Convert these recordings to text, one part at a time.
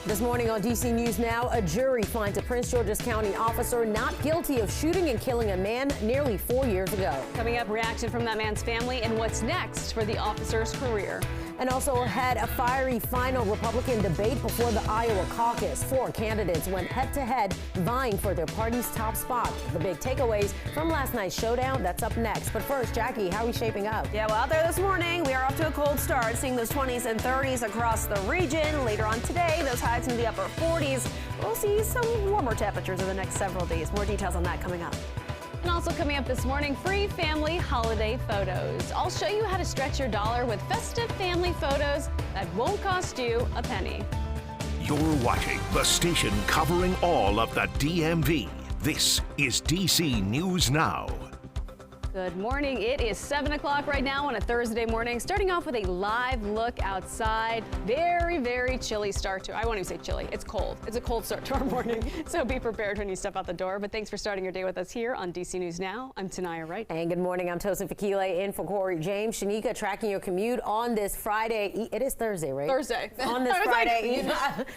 This morning on DC News Now, a jury finds a Prince George's County officer not guilty of shooting and killing a man nearly 4 years ago. Coming up, reaction from that man's family and what's next for the officer's career. And also ahead, a fiery final Republican debate before the Iowa caucus. 4 candidates went head-to-head, vying for their party's top spot. The big takeaways from last night's showdown, that's up next. But first, Jackie, how are we shaping up? Yeah, well, out there this morning, we are off to a cold start, seeing those 20s and 30s across the region. Later on today, those highs in the upper 40s. We'll see some warmer temperatures in the next several days. More details on that coming up. And also coming up this morning, free family holiday photos. I'll show you how to stretch your dollar with festive family photos that won't cost you a penny. You're watching the station covering all of the DMV. This is DC News Now. Good morning. It is 7 o'clock right now on a Thursday morning. Starting off with a live look outside. Very, very chilly start to, I won't even say chilly. It's cold. It's a cold start to our morning. So be prepared when you step out the door. But thanks for starting your day with us here on DC News Now. I'm Tanaya Wright. And good morning. I'm Tosin Fakile in for Corey James. Shanika, tracking your commute on this Friday. It is Thursday, right? Thursday. On this Friday Eve.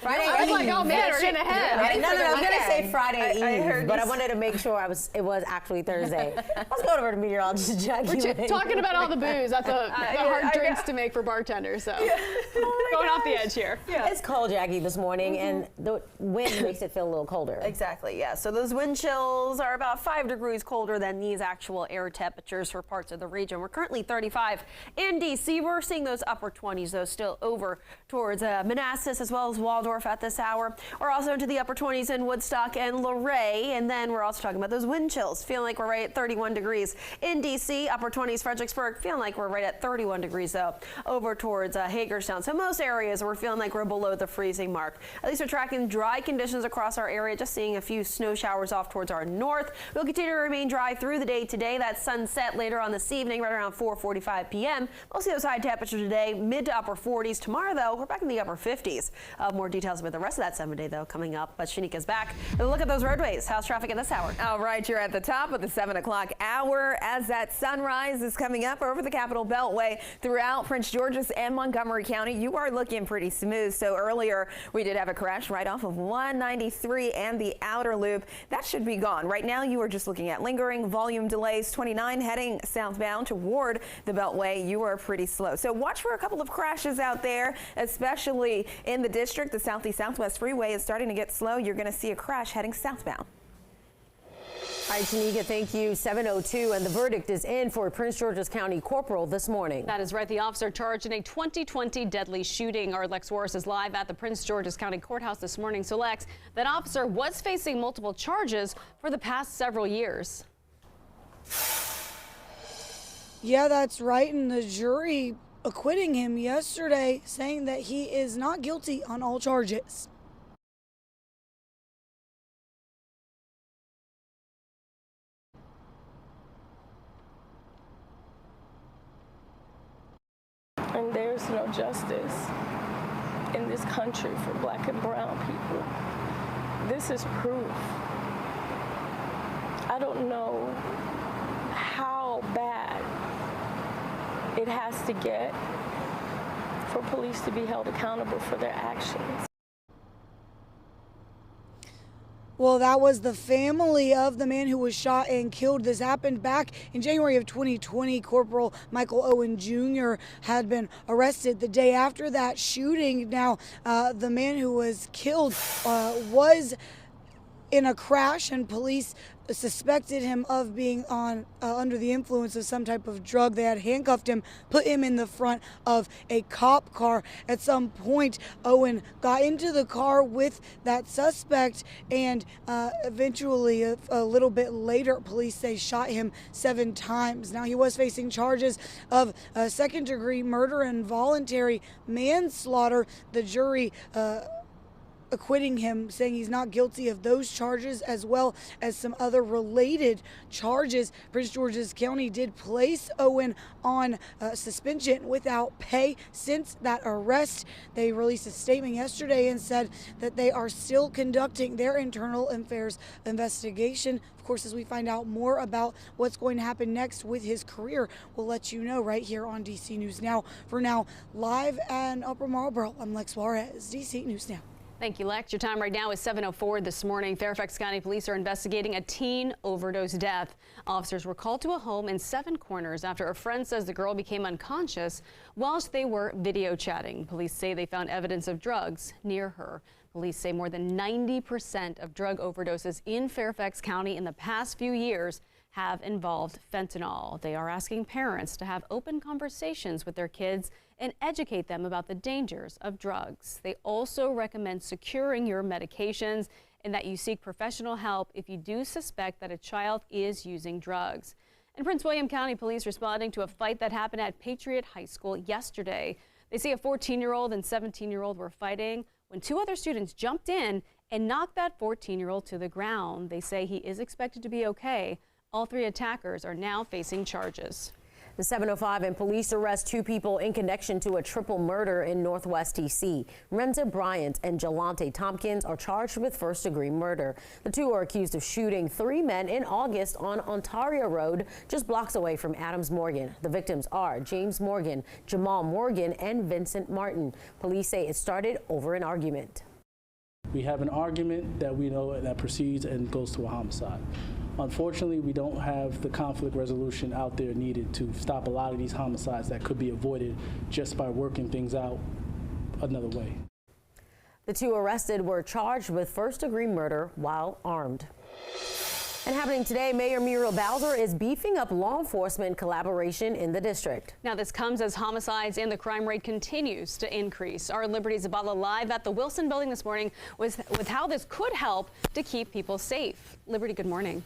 Friday Eve. I was like, oh man, we're getting ahead. No, I was going to say Friday Eve, but I wanted to make sure it was actually Thursday. Let's go over to meteorologist Jackie. We're talking about all the booze. That's the hard drinks to make for bartenders. So going off the edge here. Yeah. It's cold, Jackie, this morning, and the wind makes it feel a little colder. Exactly, yeah. So those wind chills are about 5 degrees colder than these actual air temperatures for parts of the region. We're currently 35 in DC. We're seeing those upper 20s, though, still over towards Manassas as well as Waldorf at this hour. We're also into the upper 20s in Woodstock and Luray, and then we're also talking about those wind chills, feeling like we're right at 31 degrees in DC. Upper 20s Fredericksburg, feeling like we're right at 31 degrees, though, over towards Hagerstown. So most areas we're feeling like we're below the freezing mark. At least we're tracking dry conditions across our area, just seeing a few snow showers off towards our north. We'll continue to remain dry through the day today. That sunset later on this evening, right around 4:45 p.m. We'll see those high temperatures today, mid to upper 40s. Tomorrow, though, we're back in the upper 50s. More details about the rest of that 7-day, though, coming up. But Shanika's back. And look at those roadways. How's traffic at this hour? All right, you're at the top of the 7 o'clock hour as that sunrise is coming up over the Capitol Beltway throughout Prince George's and Montgomery County. You are looking pretty smooth. So earlier we did have a crash right off of 193 and the outer loop. That should be gone. Right now you are just looking at lingering volume delays. 29 heading southbound toward the Beltway. You are pretty slow. So watch for a couple of crashes out there, especially in the district. The Southeast Southwest Freeway is starting to get slow. You're going to see a crash heading southbound. All right, Shanika, thank you. 7:02, and the verdict is in for Prince George's County Corporal this morning. That is right. The officer charged in a 2020 deadly shooting. Our Lex Warris is live at the Prince George's County Courthouse this morning. So, Lex, that officer was facing multiple charges for the past several years. Yeah, that's right. And the jury acquitting him yesterday, saying that he is not guilty on all charges. And there's no justice in this country for black and brown people. This is proof. I don't know how bad it has to get for police to be held accountable for their actions. Well, that was the family of the man who was shot and killed. This happened back in January of 2020. Corporal Michael Owen Jr. had been arrested the day after that shooting. Now, the man who was killed was in a crash, and police suspected him of being under the influence of some type of drug. They had handcuffed him, put him in the front of a cop car. At some point, Owen got into the car with that suspect, and eventually, a little bit later, police say shot him 7 times. Now, he was facing charges of second-degree murder and voluntary manslaughter. The jury acquitting him, saying he's not guilty of those charges, as well as some other related charges. Prince George's County did place Owen on suspension without pay since that arrest. They released a statement yesterday and said that they are still conducting their internal affairs investigation. Of course, as we find out more about what's going to happen next with his career, we'll let you know right here on DC News Now. For now, live in Upper Marlboro, I'm Lex Juarez, DC News Now. Thank you, Lex. Your time right now is 7:04 this morning. Fairfax County Police are investigating a teen overdose death. Officers were called to a home in Seven Corners after a friend says the girl became unconscious whilst they were video chatting. Police say they found evidence of drugs near her. Police say more than 90% of drug overdoses in Fairfax County in the past few years have involved fentanyl. They are asking parents to have open conversations with their kids and educate them about the dangers of drugs. They also recommend securing your medications and that you seek professional help if you do suspect that a child is using drugs. And Prince William County Police responding to a fight that happened at Patriot High School yesterday. They say a 14-year-old and 17-year-old were fighting when two other students jumped in and knocked that 14-year-old to the ground. They say he is expected to be okay. All three attackers are now facing charges. The 7:05 and police arrest two people in connection to a triple murder in Northwest D.C. Renza Bryant and Jelante Tompkins are charged with first-degree murder. The two are accused of shooting three men in August on Ontario Road, just blocks away from Adams Morgan. The victims are James Morgan, Jamal Morgan, and Vincent Martin. Police say it started over an argument. We have an argument that we know that proceeds and goes to a homicide. Unfortunately, we don't have the conflict resolution out there needed to stop a lot of these homicides that could be avoided just by working things out another way. The two arrested were charged with first-degree murder while armed. And happening today, Mayor Muriel Bowser is beefing up law enforcement collaboration in the district. Now, this comes as homicides and the crime rate continues to increase. Our Liberty Zabala live at the Wilson Building this morning with how this could help to keep people safe. Liberty, good morning.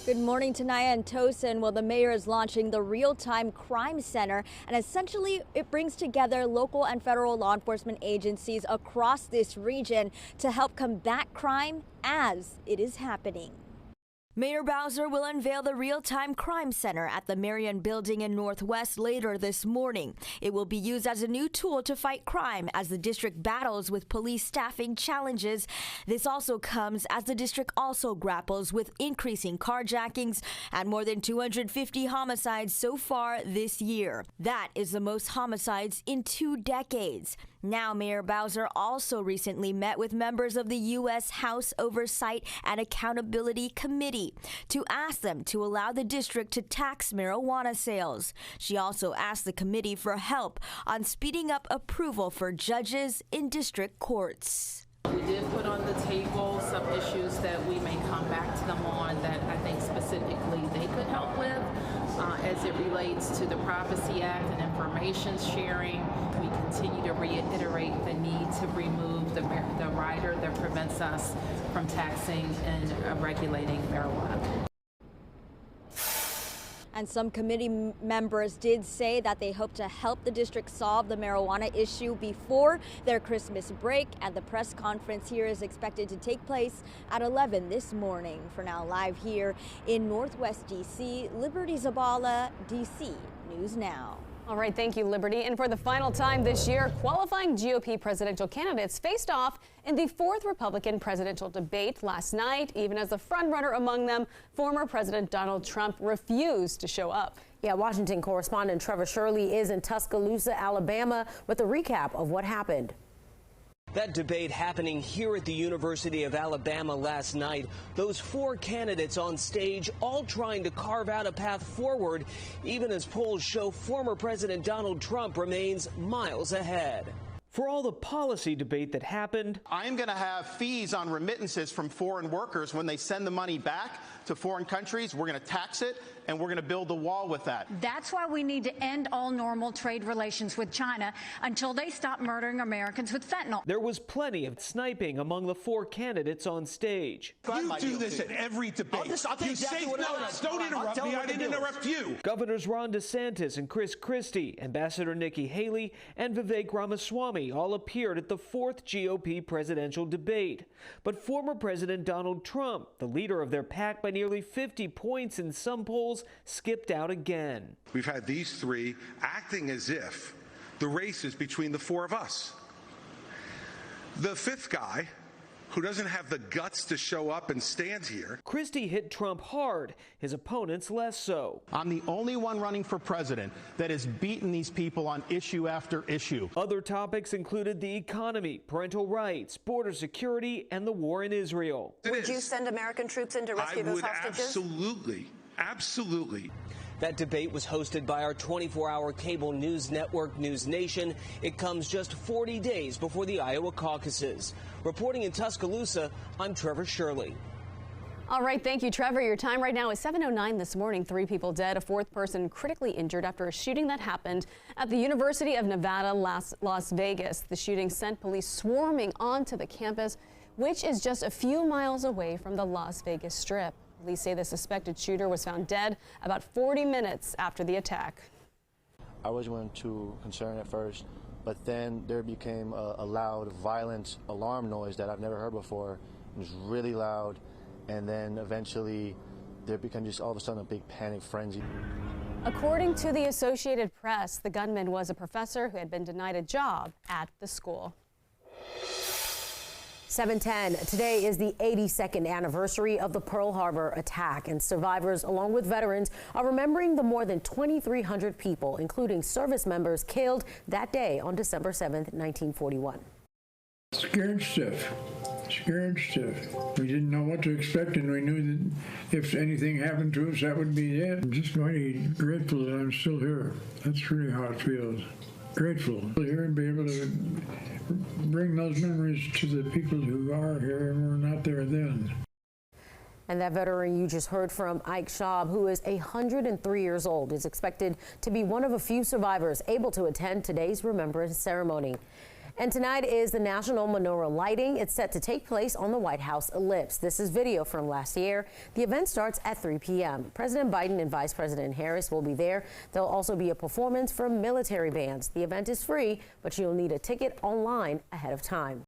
Good morning, Tanaya and Tosin. Well, the mayor is launching the Real-Time Crime Center, and essentially it brings together local and federal law enforcement agencies across this region to help combat crime as it is happening. Mayor Bowser will unveil the Real-Time Crime Center at the Marion Building in Northwest later this morning. It will be used as a new tool to fight crime as the district battles with police staffing challenges. This also comes as the district also grapples with increasing carjackings and more than 250 homicides so far this year. That is the most homicides in 2 decades. Now, Mayor Bowser also recently met with members of the U.S. House Oversight and Accountability Committee to ask them to allow the district to tax marijuana sales. She also asked the committee for help on speeding up approval for judges in district courts. We did put on the table some issues that we may come back to them on that I think specifically they could help with as it relates to the Privacy Act and information sharing. We continue to reiterate the need to remove the rider that prevents us from taxing and regulating marijuana. And some committee members did say that they hope to help the district solve the marijuana issue before their Christmas break, and the press conference here is expected to take place at 11 this morning. For now, live here in Northwest D.C., Liberty Zabala, D.C. News Now. All right, thank you, Liberty. And for the final time this year, qualifying GOP presidential candidates faced off in the 4th Republican presidential debate last night, even as the frontrunner among them, former President Donald Trump, refused to show up. Yeah, Washington correspondent Trevor Shirley is in Tuscaloosa, Alabama, with a recap of what happened. That debate happening here at the University of Alabama last night. Those 4 candidates on stage all trying to carve out a path forward, even as polls show former President Donald Trump remains miles ahead. For all the policy debate that happened, I'm going to have fees on remittances from foreign workers when they send the money back to foreign countries. We're going to tax it, and we're going to build the wall with that. That's why we need to end all normal trade relations with China until they stop murdering Americans with fentanyl. There was plenty of sniping among the 4 candidates on stage. You do this at every debate. I'll tell you exactly what don't interrupt me. I didn't interrupt you. Governors Ron DeSantis and Chris Christie, Ambassador Nikki Haley, and Vivek Ramaswamy all appeared at the 4th GOP presidential debate. But former President Donald Trump, the leader of their pack by nearly 50 points in some polls, skipped out again. We've had these 3 acting as if the race is between the 4 of us. The 5th guy who doesn't have the guts to show up and stand here. Christie hit Trump hard, his opponents less so. I'm the only one running for president that has beaten these people on issue after issue. Other topics included the economy, parental rights, border security, and the war in Israel. Would you send American troops in to rescue those hostages? Absolutely. That debate was hosted by our 24-hour cable news network, News Nation. It comes just 40 days before the Iowa caucuses. Reporting in Tuscaloosa, I'm Trevor Shirley. All right, thank you, Trevor. Your time right now is 7:09 this morning. 3 people dead, a 4th person critically injured after a shooting that happened at the University of Nevada, Las Vegas. The shooting sent police swarming onto the campus, which is just a few miles away from the Las Vegas Strip. Police say the suspected shooter was found dead about 40 minutes after the attack. I wasn't too concerned at first, but then there became a loud, violent alarm noise that I've never heard before. It was really loud, and then eventually there became just all of a sudden a big panic frenzy. According to the Associated Press, the gunman was a professor who had been denied a job at the school. 7:10. Today is the 82nd anniversary of the Pearl Harbor attack, and survivors, along with veterans, are remembering the more than 2,300 people, including service members, killed that day on December 7th, 1941. Scared stiff. We didn't know what to expect, and we knew that if anything happened to us, that would be it. I'm just mighty grateful that I'm still here. That's really how it feels. Grateful to here and be able to bring those memories to the people who are here and were not there then. And that veteran you just heard from, Ike Schaub, who is 103 years old, is expected to be one of a few survivors able to attend today's remembrance ceremony. And tonight is the National Menorah Lighting. It's set to take place on the White House Ellipse. This is video from last year. The event starts at 3 p.m. President Biden and Vice President Harris will be there. There'll also be a performance from military bands. The event is free, but you'll need a ticket online ahead of time.